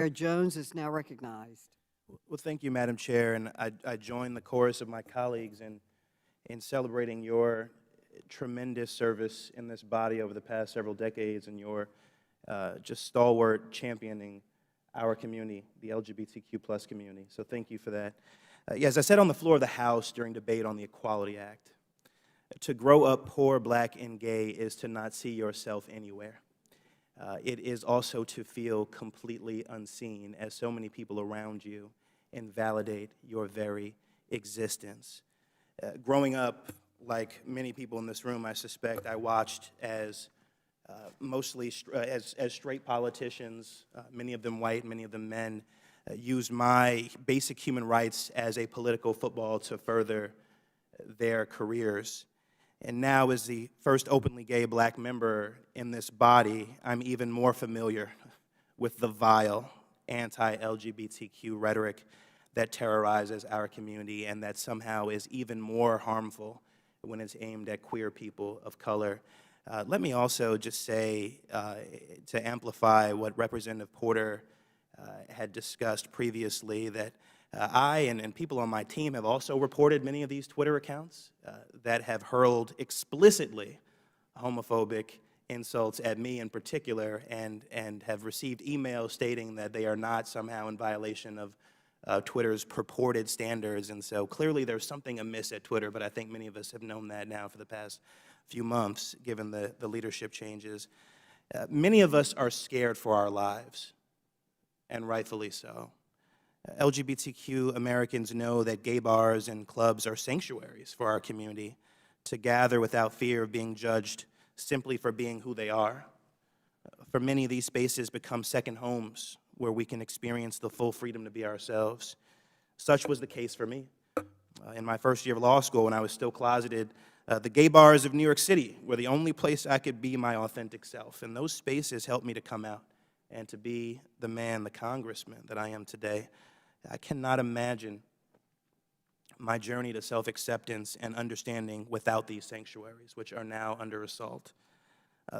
Mondaire Jones is now recognized. Well, thank you, Madam Chair, and I join the chorus of my colleagues in celebrating your tremendous service in this body over the past several decades and your just stalwart championing our community, the LGBTQ plus community. So thank you for that. As I said on the floor of the House during debate on the Equality Act, to grow up poor, black, and gay is to not see yourself anywhere. It is also to feel completely unseen as so many people around you invalidate your very existence. Growing up, like many people in this room, I suspect, I watched as mostly as straight politicians, many of them white, many of them men, used my basic human rights as a political football to further their careers. And now, as the first openly gay black member in this body, I'm even more familiar with the vile anti-LGBTQ rhetoric that terrorizes our community and that somehow is even more harmful when it's aimed at queer people of color. Let me also just say, to amplify what Representative Porter had discussed previously, that I and people on my team have also reported many of these Twitter accounts that have hurled explicitly homophobic insults at me in particular, and have received emails stating that they are not somehow in violation of Twitter's purported standards. And so clearly there's something amiss at Twitter, but I think many of us have known that now for the past few months, given the leadership changes. Many of us are scared for our lives, and rightfully so. LGBTQ Americans know that gay bars and clubs are sanctuaries for our community to gather without fear of being judged simply for being who they are. For many, these spaces become second homes where we can experience the full freedom to be ourselves. Such was the case for me. In my first year of law school, when I was still closeted, the gay bars of New York City were the only place I could be my authentic self, and those spaces helped me to come out and to be the man, the congressman that I am today. I cannot imagine my journey to self-acceptance and understanding without these sanctuaries, which are now under assault.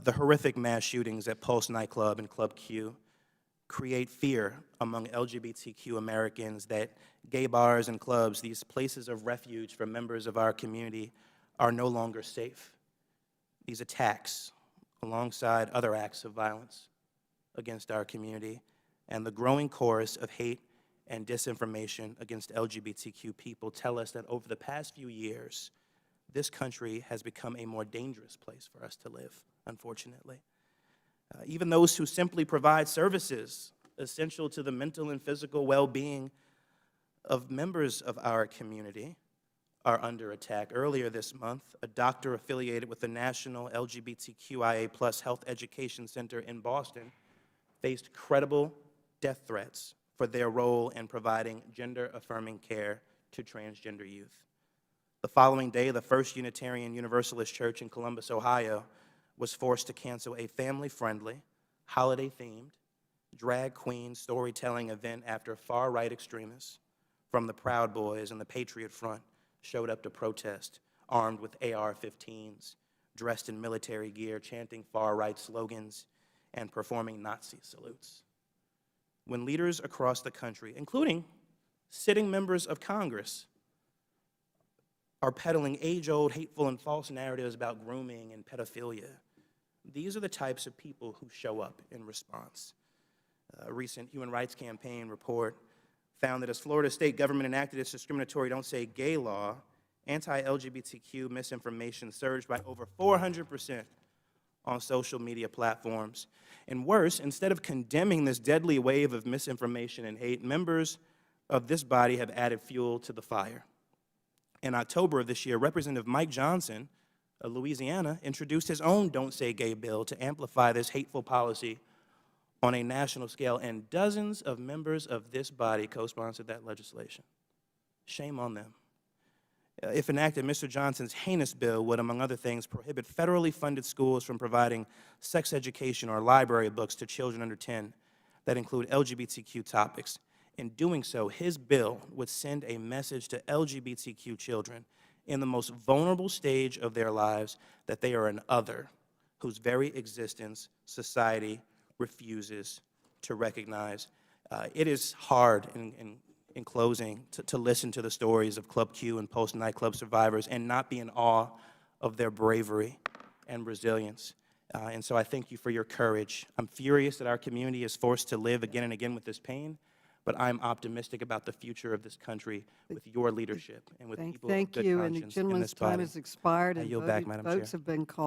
The horrific mass shootings at Pulse nightclub and Club Q create fear among LGBTQ Americans that gay bars and clubs, these places of refuge for members of our community, are no longer safe. These attacks, alongside other acts of violence against our community, and the growing chorus of hate and disinformation against LGBTQ people tell us that over the past few years, this country has become a more dangerous place for us to live, unfortunately. Even those who simply provide services essential to the mental and physical well-being of members of our community are under attack. Earlier this month, a doctor affiliated with the National LGBTQIA+ Health Education Center in Boston faced credible death threats for their role in providing gender-affirming care to transgender youth. The following day, the First Unitarian Universalist Church in Columbus, Ohio, was forced to cancel a family-friendly, holiday-themed, drag queen storytelling event after far-right extremists from the Proud Boys and the Patriot Front showed up to protest, armed with AR-15s, dressed in military gear, chanting far-right slogans, and performing Nazi salutes. When leaders across the country, including sitting members of Congress, are peddling age-old hateful and false narratives about grooming and pedophilia, these are the types of people who show up in response. A recent Human Rights Campaign report found that as Florida state government enacted its discriminatory Don't Say Gay law, anti-LGBTQ misinformation surged by over 400% on social media platforms. And worse, instead of condemning this deadly wave of misinformation and hate, members of this body have added fuel to the fire. In October of this year, Representative Mike Johnson of Louisiana introduced his own Don't Say Gay bill to amplify this hateful policy on a national scale, and dozens of members of this body co-sponsored that legislation. Shame on them. If enacted, Mr. Johnson's heinous bill would, among other things, prohibit federally funded schools from providing sex education or library books to children under 10 that include LGBTQ topics. In doing so, his bill would send a message to LGBTQ children in the most vulnerable stage of their lives that they are an other whose very existence society refuses to recognize. It is hard in closing to listen to the stories of Club Q and post-nightclub survivors and not be in awe of their bravery and resilience. And so I thank you for your courage. I'm furious that our community is forced to live again and again with this pain, but I'm optimistic about the future of this country with your leadership and with people of Thank good you, and the conscience in gentleman's this time body. has expired, I and yield back, Madam Chair. votes have been called.